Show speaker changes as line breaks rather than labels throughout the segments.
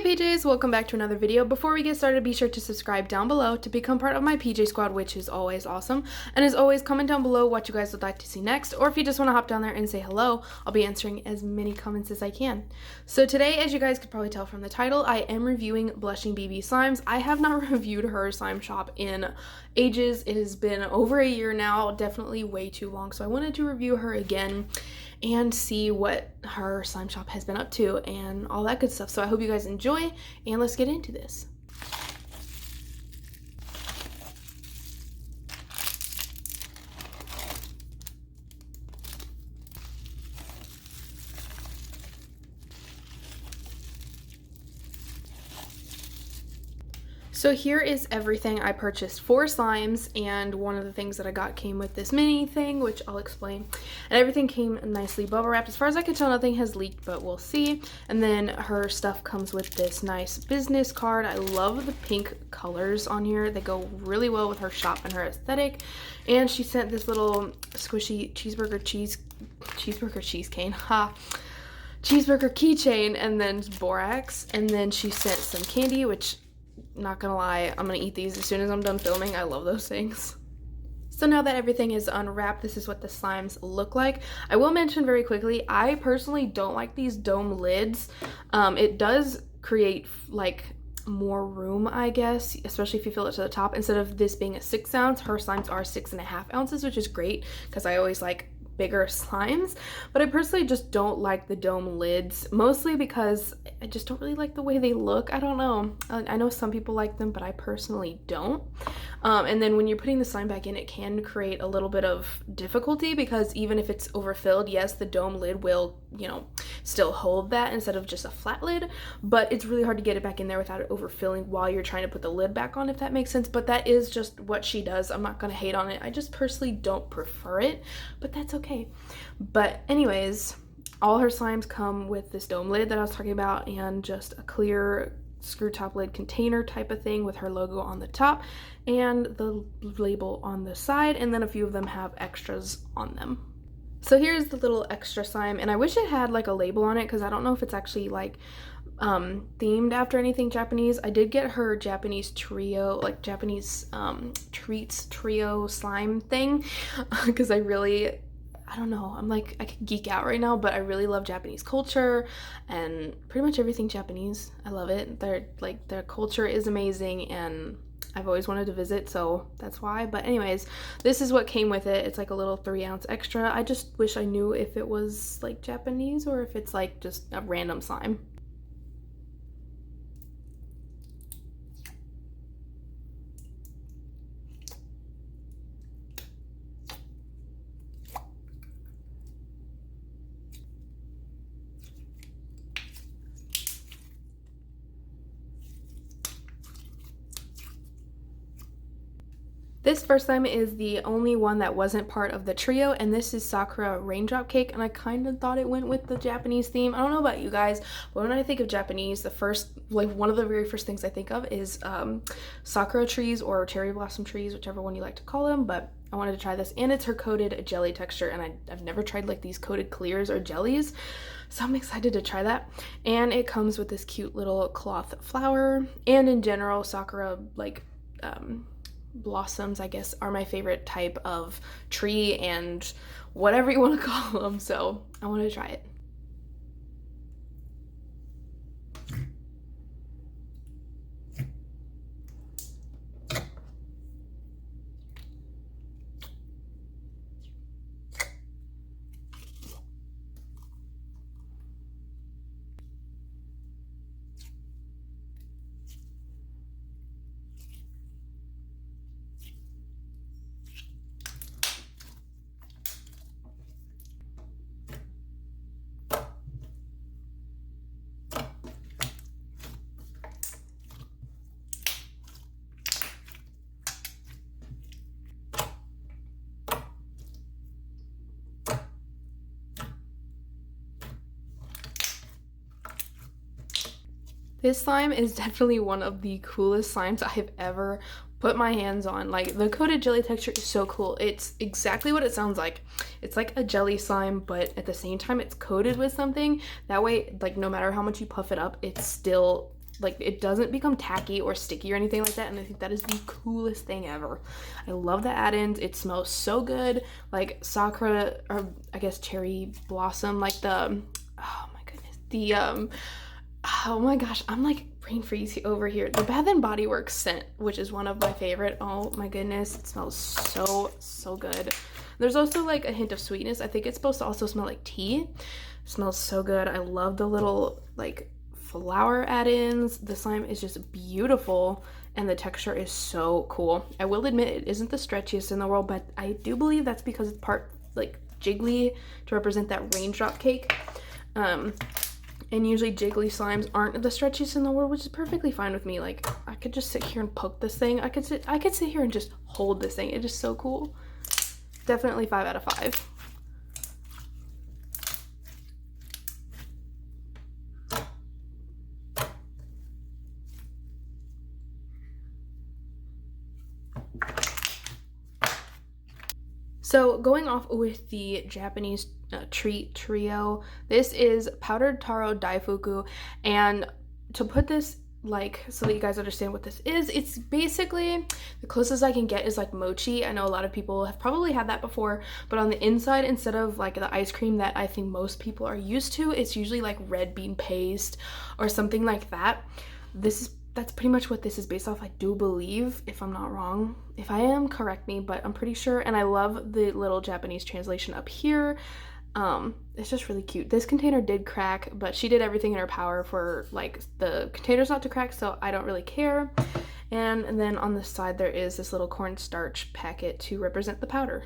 PJs, welcome back to another video. Before we get started, be sure to subscribe down below to become part of my PJ squad, which is always awesome. And as always, comment down below what you guys would like to see next, or if you just want to hop down there and say hello, I'll be answering as many comments as I can. So today, as you guys could probably tell from the title, I am reviewing BlushingBB slimes. I have not reviewed her slime shop in ages. It has been over a year now, definitely way too long. So I wanted to review her again and see what her slime shop has been up to and all that good stuff. So I hope you guys enjoy, and let's get into this. So here is everything I purchased for slimes, and one of the things that I got came with this mini thing, which I'll explain. And everything came nicely bubble wrapped. As far as I can tell, nothing has leaked, but we'll see. And then her stuff comes with this nice business card. I love the pink colors on here. They go really well with her shop and her aesthetic. And she sent this little squishy cheeseburger cheese cane. Ha! Cheeseburger keychain, and then borax. And then she sent some candy, which, not gonna lie, I'm gonna eat these as soon as I'm done filming. I love those things. So now that everything is unwrapped, this is what the slimes look like. I will mention very quickly, I personally don't like these dome lids. It does create like more room, I guess, especially if you fill it to the top. Instead of this being a 6 ounce, her slimes are 6.5 ounces, which is great because I always like bigger slimes. But I personally just don't like the dome lids, mostly because I just don't really like the way they look. I don't know. I know some people like them, but I personally don't. And then when you're putting the slime back in, it can create a little bit of difficulty because even if it's overfilled, yes, the dome lid will, still hold that instead of just a flat lid, but it's really hard to get it back in there without it overfilling while you're trying to put the lid back on, if that makes sense. But that is just what she does. I'm not gonna hate on it. I just personally don't prefer it, but that's okay. But anyways, all her slimes come with this dome lid that I was talking about and just a clear screw top lid container type of thing with her logo on the top and the label on the side, and then a few of them have extras on them. So here's the little extra slime, and I wish it had like a label on it because I don't know if it's actually like themed after anything Japanese. I did get her Japanese trio, like Japanese treats trio slime thing because I don't know, I'm like, I could geek out right now, but I really love Japanese culture and pretty much everything Japanese. I love it. Their culture is amazing, and I've always wanted to visit, so that's why. But anyways, this is what came with it. It's like a little 3 ounce extra. I just wish I knew if it was like Japanese or if it's like just a random slime. This first slime is the only one that wasn't part of the trio, and this is Sakura Raindrop cake, and I kind of thought it went with the Japanese theme. I don't know about you guys, but when I think of Japanese, one of the very first things I think of is sakura trees or cherry blossom trees, whichever one you like to call them. But I wanted to try this, and it's her coated jelly texture, and I've never tried like these coated clears or jellies, so I'm excited to try that. And it comes with this cute little cloth flower, and in general, sakura blossoms, I guess, are my favorite type of tree and whatever you want to call them, so I want to try it. This slime is definitely one of the coolest slimes I've ever put my hands on. Like, the coated jelly texture is so cool. It's exactly what it sounds like. It's like a jelly slime, but at the same time it's coated with something. That way, like, no matter how much you puff it up, it's still like it doesn't become tacky or sticky or anything like that, and I think that is the coolest thing ever. I love the add-ins. It smells so good, like Sakura, or I guess cherry blossom, like the, oh my goodness, the oh my gosh, I'm like brain freeze over here. The Bath and Body Works scent, which is one of my favorite. Oh my goodness, it smells so good. There's also like a hint of sweetness. I think it's supposed to also smell like tea. It smells so good. I love the little like flower add-ins. The slime is just beautiful and the texture is so cool. I will admit it isn't the stretchiest in the world, but I do believe that's because it's part like jiggly to represent that raindrop cake. And usually jiggly slimes aren't the stretchiest in the world, which is perfectly fine with me. Like I could just sit here and poke this thing. I could sit here and just hold this thing. It is so cool. Definitely 5 out of 5. So going off with the Japanese treat trio, this is powdered taro daifuku, and to put this like so that you guys understand what this is, it's basically the closest I can get is like mochi. I know a lot of people have probably had that before, but on the inside, instead of like the ice cream that I think most people are used to, it's usually like red bean paste or something like that. That's pretty much what this is based off, I do believe, if I'm not wrong. If I am, correct me, but I'm pretty sure. And I love the little Japanese translation up here. It's just really cute. This container did crack, but she did everything in her power for like the containers not to crack, so I don't really care. And then on the side there is this little cornstarch packet to represent the powder.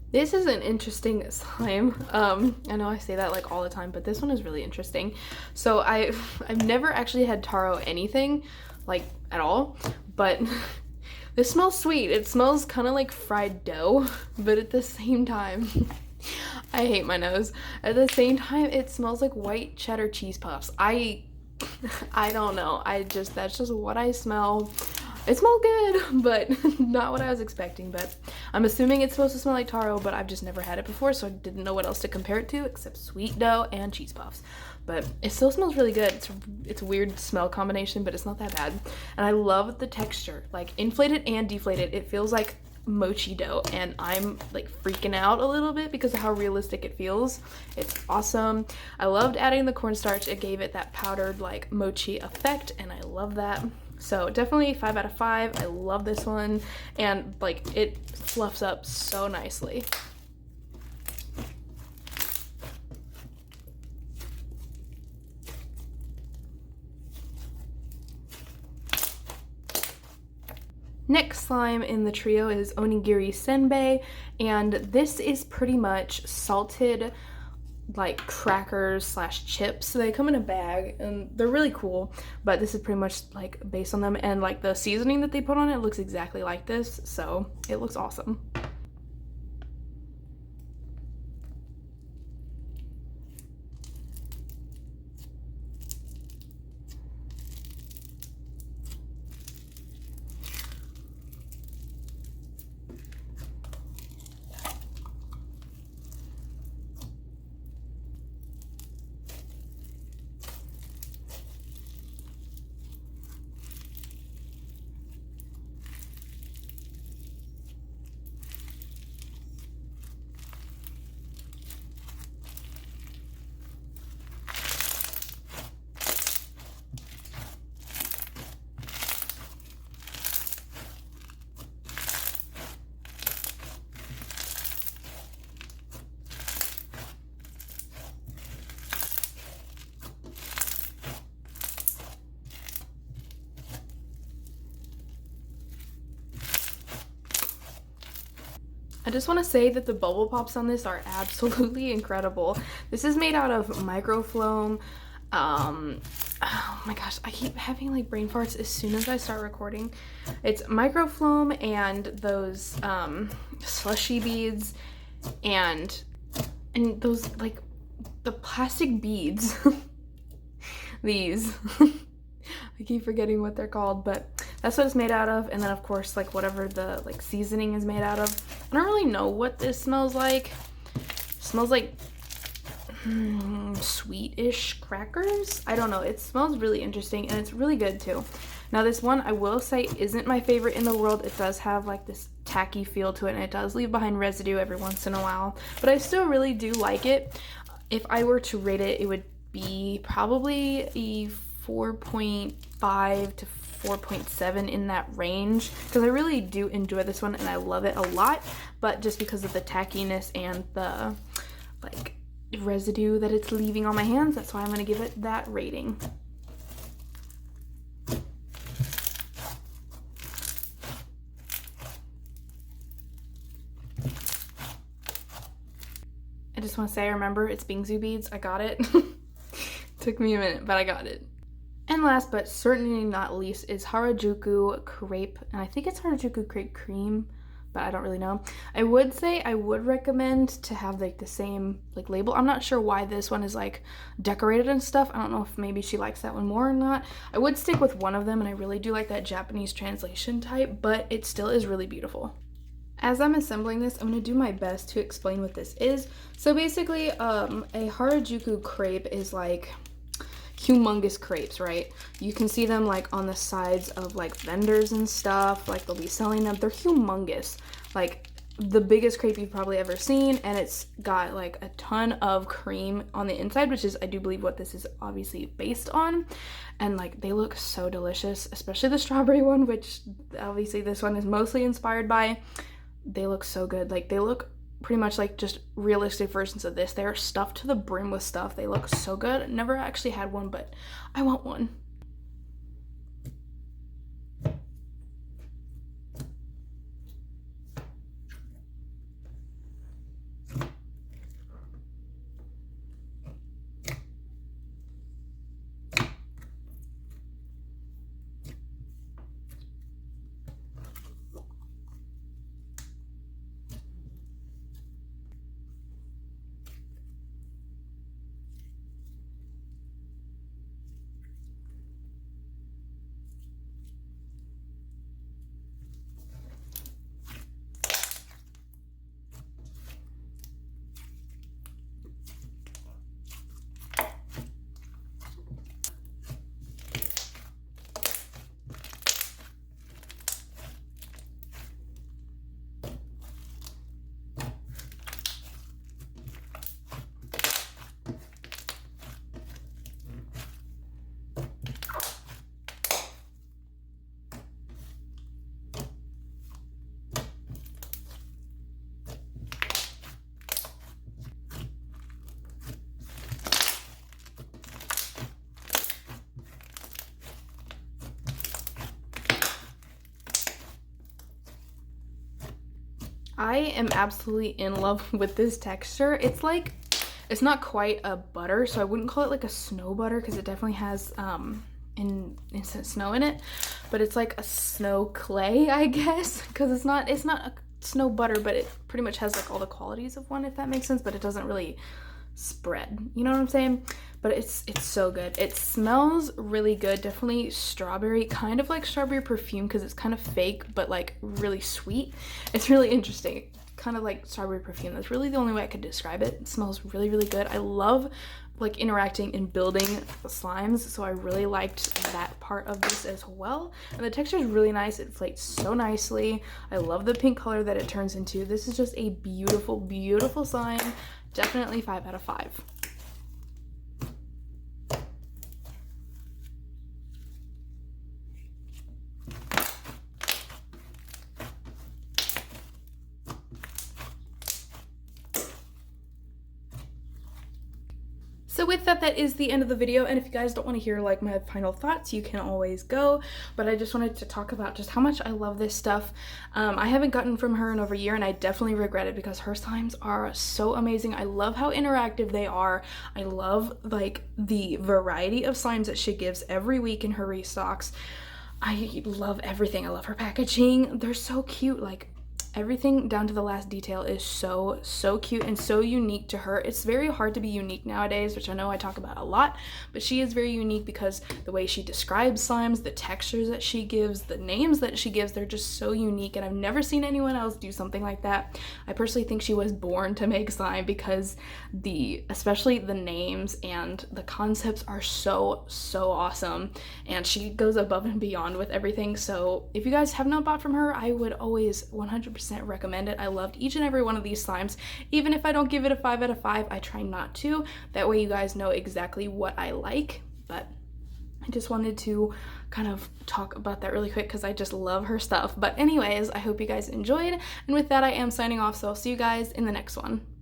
This is an interesting slime. I know I say that like all the time, but this one is really interesting. So I've never actually had taro anything, like at all, but this smells sweet. It smells kind of like fried dough, but at the same time, I hate my nose. At the same time, it smells like white cheddar cheese puffs. I don't know. That's just what I smell. It smelled good, but not what I was expecting. But I'm assuming it's supposed to smell like taro, but I've just never had it before, so I didn't know what else to compare it to except sweet dough and cheese puffs. But it still smells really good. It's a weird smell combination, but it's not that bad. And I love the texture, like inflated and deflated. It feels like mochi dough, and I'm like freaking out a little bit because of how realistic it feels. It's awesome. I loved adding the cornstarch. It gave it that powdered like mochi effect, and I love that. So definitely 5 out of 5. I love this one, and like it fluffs up so nicely. Next slime in the trio is onigiri senbei, and this is pretty much salted like crackers slash chips. So they come in a bag and they're really cool, but this is pretty much like based on them, and like the seasoning that they put on it looks exactly like this, so it looks awesome. I just want to say that the bubble pops on this are absolutely incredible. This is made out of microfloam. Oh my gosh, I keep having like brain farts as soon as I start recording. It's microfloam and those slushy beads and those like the plastic beads. These. I keep forgetting what they're called, but that's what it's made out of. And then of course like whatever the like seasoning is made out of. I don't really know what this smells like. It smells like sweet-ish crackers. I don't know. It smells really interesting and it's really good too. Now this one I will say isn't my favorite in the world. It does have like this tacky feel to it and it does leave behind residue every once in a while, but I still really do like it. If I were to rate it, it would be probably a 4.5 to 4.7 in that range, because I really do enjoy this one and I love it a lot, but just because of the tackiness and the like residue that it's leaving on my hands, that's why I'm going to give it that rating. I just want to say, I remember it's bingsu beads. I got it. Took me a minute, but I got it. And last but certainly not least is harajuku crepe, and I think it's harajuku crepe cream, but I don't really know. I would say I would recommend to have like the same like label. I'm not sure why this one is like decorated and stuff. I don't know if maybe she likes that one more or not. I would stick with one of them, and I really do like that Japanese translation type, but it still is really beautiful. As I'm assembling this, I'm going to do my best to explain what this is. So basically, a harajuku crepe is like humongous crepes, right? You can see them like on the sides of like vendors and stuff, like they'll be selling them. They're humongous, like the biggest crepe you've probably ever seen, and it's got like a ton of cream on the inside, which is I do believe what this is obviously based on. And like they look so delicious, especially the strawberry one, which obviously this one is mostly inspired by. They look so good. Like they look pretty much like just realistic versions of this. They are stuffed to the brim with stuff. They look so good. Never actually had one, but I want one. I am absolutely in love with this texture. It's like, it's not quite a butter, so I wouldn't call it like a snow butter because it definitely has instant snow in it, but it's like a snow clay, I guess, because it's not a snow butter, but it pretty much has like all the qualities of one, if that makes sense, but it doesn't really spread, you know what I'm saying? But it's so good. It smells really good. Definitely strawberry, kind of like strawberry perfume because it's kind of fake but like really sweet. It's really interesting, kind of like strawberry perfume. That's really the only way I could describe it. It smells really, really good. I love like interacting and building the slimes, so I really liked that part of this as well. And the texture is really nice. It flakes so nicely. I love the pink color that it turns into. This is just a beautiful, beautiful slime. Definitely 5 out of 5. So with that, that is the end of the video, and if you guys don't want to hear like my final thoughts, you can always go, but I just wanted to talk about just how much I love this stuff. I haven't gotten from her in over a year, and I definitely regret it because her slimes are so amazing. I love how interactive they are. I love like the variety of slimes that she gives every week in her restocks. I love everything. I love her packaging. They're so cute. Like, everything down to the last detail is so cute and so unique to her. It's very hard to be unique nowadays, which I know I talk about a lot, but she is very unique because the way she describes slimes, the textures that she gives, the names that she gives, they're just so unique, and I've never seen anyone else do something like that. I personally think she was born to make slime because especially the names and the concepts are so awesome, and she goes above and beyond with everything. So if you guys have not bought from her, I would always 100% recommend it. I loved each and every one of these slimes. Even if I don't give it a 5 out of 5, I try not to. That way you guys know exactly what I like. But I just wanted to kind of talk about that really quick because I just love her stuff. But anyways, I hope you guys enjoyed. And with that, I am signing off. So I'll see you guys in the next one.